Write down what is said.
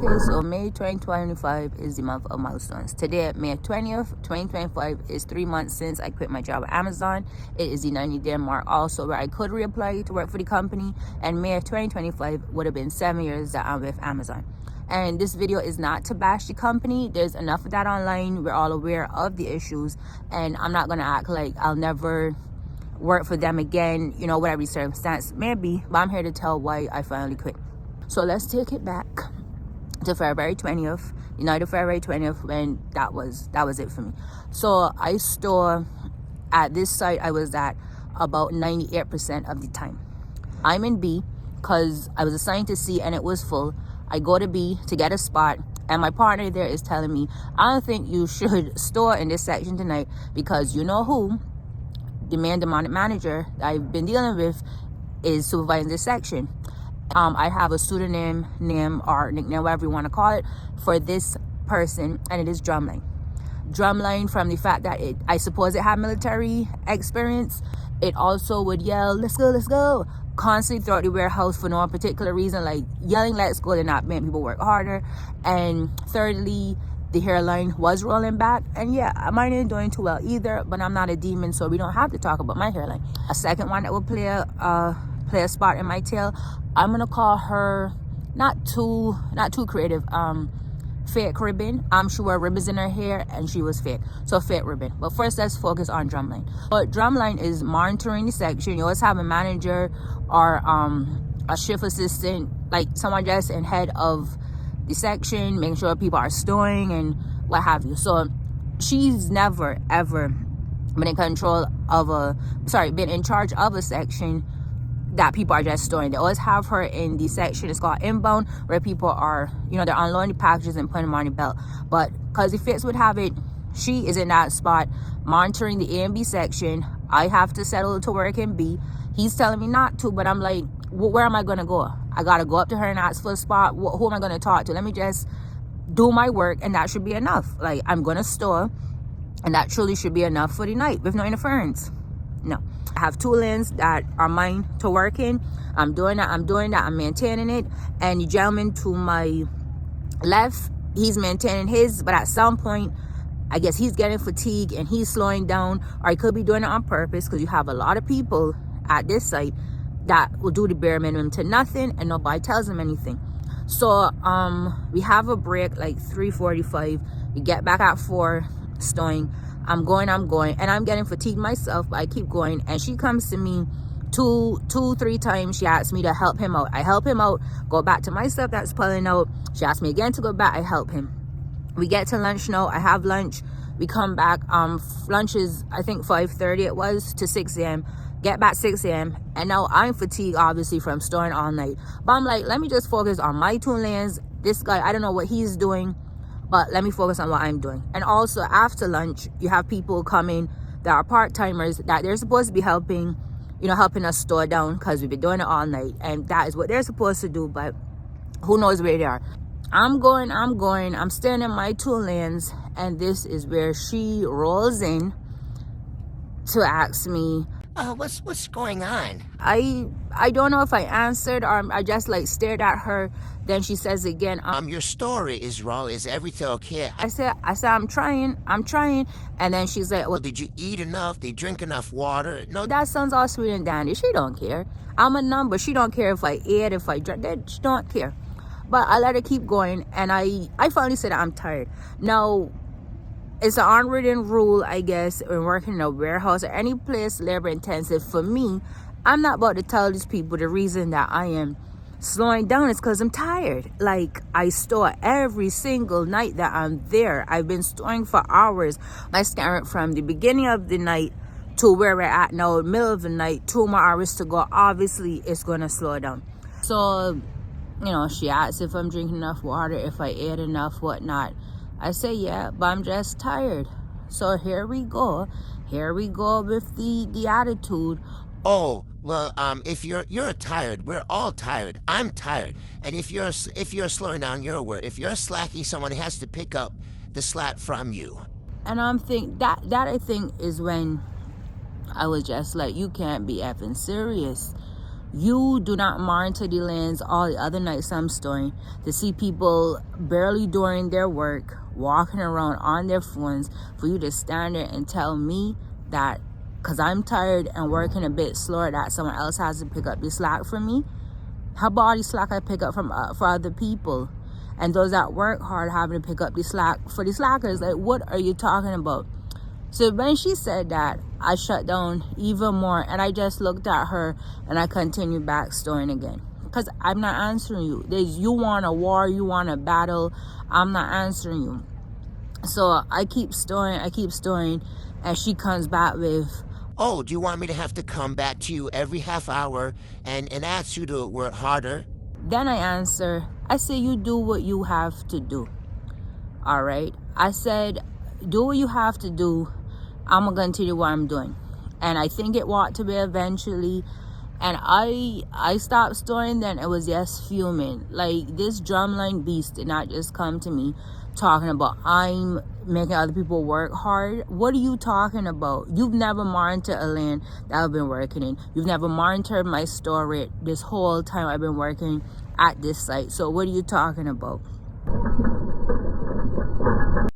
Okay, so May 2025 is the month of milestones. Today, May 20th, 2025 is 3 months since I quit my job at Amazon. It is the 90-day mark also where I could reapply to work for the company, and May of 2025 would have been 7 years that I'm with Amazon. And this video is not to bash the company. There's enough of that online. We're all aware of the issues, and I'm not gonna act like I'll never work for them again, you know, whatever the circumstance may be, but I'm here to tell why I finally quit. So let's take it back to February 20th, February 20th, when that was it for me. So I store at this site I was at about 98% of the time. I'm in B because I was assigned to C and it was full. I go to B to get a spot, and my partner there is telling me, I don't think you should store in this section tonight because you know who, the demonic manager that I've been dealing with, is supervising this section. I have a pseudonym, name, or nickname, whatever you want to call it, for this person, and it is Drumline. Drumline, from the fact that I suppose it had military experience. It also would yell, let's go, let's go, constantly throughout the warehouse for no particular reason, like yelling let's go to not make people work harder. And thirdly, the hairline was rolling back, and yeah, mine ain't doing too well either, but I'm not a demon, so we don't have to talk about my hairline. A second one that will play a spot in my tail, I'm gonna call her not too creative, fake ribbon. She wore ribbons in her hair and she was fake, so fake ribbon. But first, let's focus on Drumline. But Drumline is monitoring the section. You always have a manager or a shift assistant, like someone just in head of the section, making sure people are storing and what have you. So she's never ever been in charge of a section that people are just storing. They always have her in the section, it's called inbound, where people are, they're unloading the packages and putting them on the belt. But because the Fitz would have it, she is in that spot monitoring the A and B section. I have to settle to work in B. He's telling me not to, but I'm like, where am I gonna go? I gotta go up to her and ask for a spot. Who am I gonna talk to? Let me just do my work, and that should be enough. Like, I'm gonna store, and that truly should be enough for the night with no interference. No, I have 2 lanes that are mine to work in. I'm doing that, I'm maintaining it. And the gentleman to my left, he's maintaining his, but at some point, I guess he's getting fatigued and he's slowing down, or he could be doing it on purpose, because you have a lot of people at this site that will do the bare minimum to nothing and nobody tells them anything. So we have a break like 3:45. We get back at 4 stowing. I'm going, and I'm getting fatigued myself, but I keep going. And she comes to me two, 3 times. She asks me to help him out. I help him out, go back to my stuff that's pulling out. She asks me again to go back. I help him. We get to lunch now. I have lunch. We come back. Lunch is, I think, 5:30 it was to 6 a.m. Get back 6 a.m. And now I'm fatigued, obviously, from storing all night. But I'm like, let me just focus on my 2 lanes. This guy, I don't know what he's doing, but let me focus on what I'm doing. And also, after lunch, you have people coming that are part-timers that they're supposed to be helping, helping us store down, because we've been doing it all night. And that is what they're supposed to do, but who knows where they are. I'm going. I'm staying in my 2 lanes, and this is where she rolls in to ask me, what's going on? I don't know if I answered or I just like stared at her. Then she says again, your story is wrong. Is everything okay? I said I'm trying. And then she's like, well, did you eat enough? Did you drink enough water? No, that sounds all sweet and dandy. She don't care. I'm a number. She don't care if I ate, if I drank. She don't care. But I let her keep going, and I finally said I'm tired. Now, it's an unwritten rule, I guess, when working in a warehouse or any place labor intensive. For me, I'm not about to tell these people the reason that I am slowing down is because I'm tired. Like, I store every single night that I'm there. I've been storing for hours. My scan from the beginning of the night to where we're at now, middle of the night, 2 more hours to go. Obviously, it's going to slow down. So, she asks if I'm drinking enough water, if I ate enough, whatnot. I say, yeah, but I'm just tired. So here we go with the attitude. Oh, well, if you're tired, we're all tired. I'm tired. And if you're slowing down your work, if you're slacking, someone has to pick up the slack from you. And I'm thinking that I think is when I was just like, you can't be effing serious. You do not monitor the lanes all the other nights I'm storing to see people barely doing their work, walking around on their phones, for you to stand there and tell me that because I'm tired and working a bit slower that someone else has to pick up the slack for me. How about all the slack I pick up from for other people? And those that work hard having to pick up the slack for the slackers. Like, what are you talking about? So when she said that, I shut down even more, and I just looked at her and I continued back storing again. Because I'm not answering you. You want a war, you want a battle, I'm not answering you. So I keep storing, and she comes back with, Oh, do you want me to have to come back to you every half hour and ask you to work harder? then I answer, I say, you do what you have to do. All right? I said, do what you have to do. I'm gonna continue what I'm doing. And I think it ought to be eventually. And I stopped storing then. It was just fuming. Like, this drumline beast did not just come to me talking about I'm making other people work hard. What are you talking about? You've never monitored a lane that I've been working in. You've never monitored my store rate this whole time I've been working at this site. So what are you talking about?